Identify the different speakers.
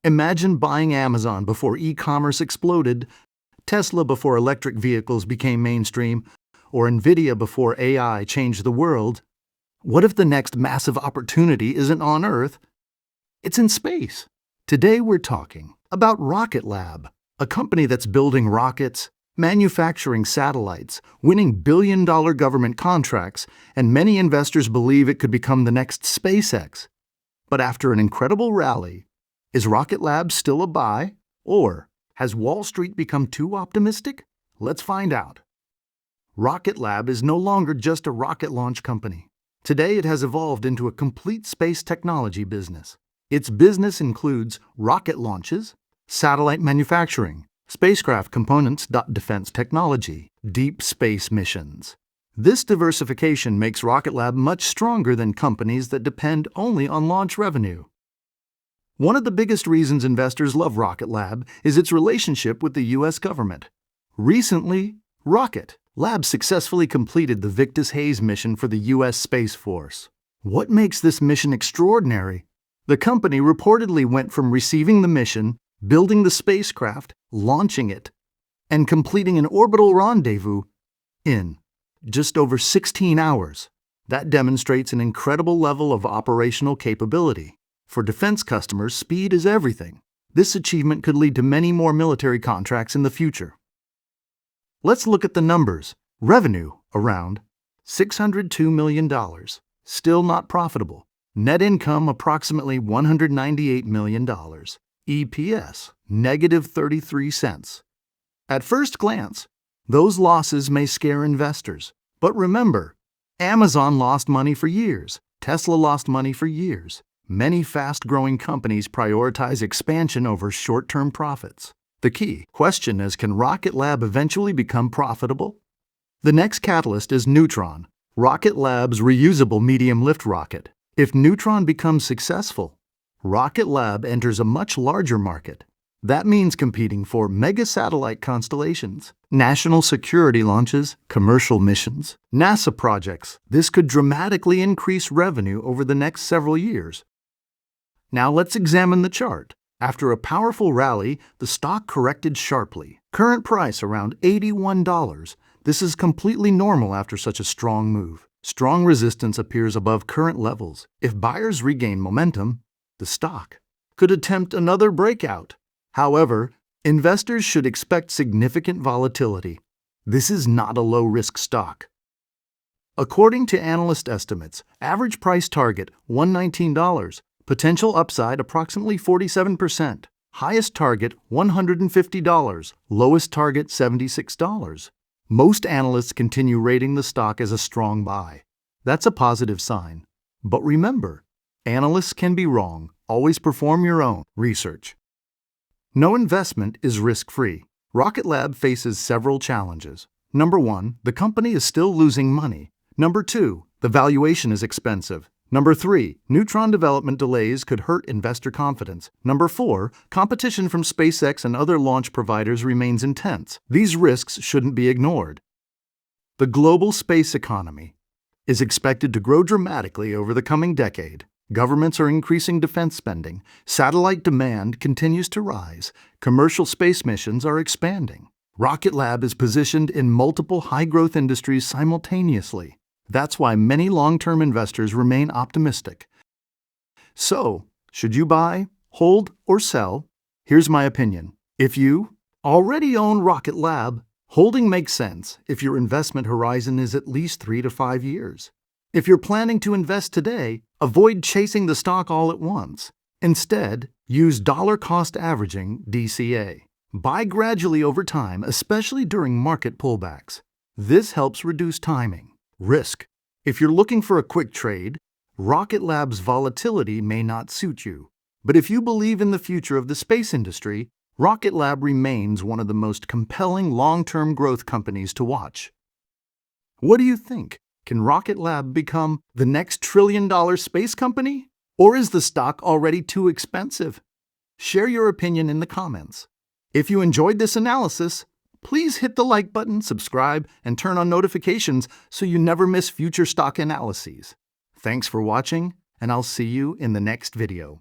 Speaker 1: Imagine buying Amazon before e-commerce exploded, Tesla before electric vehicles became mainstream, or Nvidia before AI changed the world. What if the next massive opportunity isn't on Earth? It's in space. Today we're talking about Rklb, a company that's building rockets, manufacturing satellites, winning billion-dollar government contracts, and many investors believe it could become the next SpaceX. But after an incredible rally, is Rklb still a buy? Or has Wall Street become too optimistic? Let's find out. Rklb is no longer just a rocket launch company. Today it has evolved into a complete space technology business. Its business includes rocket launches, satellite manufacturing, spacecraft components, defense technology, deep space missions. This diversification makes Rklb much stronger than companies that depend only on launch revenue. One of the biggest reasons investors love Rklb is its relationship with the U.S. government. Recently, Rklb successfully completed the Victus-Hayes mission for the U.S. Space Force. What makes this mission extraordinary? The company reportedly went from receiving the mission, building the spacecraft, launching it, and completing an orbital rendezvous in just over 16 hours. That demonstrates an incredible level of operational capability. For defense customers, speed is everything. This achievement could lead to many more military contracts in the future. Let's look at the numbers. Revenue, around $602 million. Still not profitable. Net income, approximately $198 million. EPS, negative 33 cents. At first glance, those losses may scare investors. But remember, Amazon lost money for years. Tesla lost money for years. Many fast-growing companies prioritize expansion over short-term profits. The key question is, can Rklb eventually become profitable? The next catalyst is Neutron, Rklb's reusable medium-lift rocket. If Neutron becomes successful, Rklb enters a much larger market. That means competing for mega-satellite constellations, national security launches, commercial missions, NASA projects. This could dramatically increase revenue over the next several years. Now let's examine the chart. After a powerful rally, the stock corrected sharply. Current price around $81. This is completely normal after such a strong move. Strong resistance appears above current levels. If buyers regain momentum, the stock could attempt another breakout. However, investors should expect significant volatility. This is not a low-risk stock. According to analyst estimates, average price target $119. Potential upside approximately 47%. Highest target $150. Lowest target $76. Most analysts continue rating the stock as a strong buy. That's a positive sign. But remember, analysts can be wrong. Always perform your own research. No investment is risk-free. Rklb faces several challenges. Number 1, the company is still losing money. Number 2, the valuation is expensive. Number 3, Neutron development delays could hurt investor confidence. Number 4, competition from SpaceX and other launch providers remains intense. These risks shouldn't be ignored. The global space economy is expected to grow dramatically over the coming decade. Governments are increasing defense spending. Satellite demand continues to rise. Commercial space missions are expanding. Rklb is positioned in multiple high-growth industries simultaneously. That's why many long-term investors remain optimistic. So, should you buy, hold, or sell? Here's my opinion. If you already own Rklb, holding makes sense if your investment horizon is at least 3 to 5 years. If you're planning to invest today, avoid chasing the stock all at once. Instead, use dollar-cost averaging (DCA). Buy gradually over time, especially during market pullbacks. This helps reduce timing. Risk. If you're looking for a quick trade, Rklb's volatility may not suit you. But if you believe in the future of the space industry, Rklb remains one of the most compelling long-term growth companies to watch. What do you think? Can Rklb become the next trillion-dollar space company? Or is the stock already too expensive? Share your opinion in the comments. If you enjoyed this analysis, please hit the like button, subscribe, and turn on notifications so you never miss future stock analyses. Thanks for watching, and I'll see you in the next video.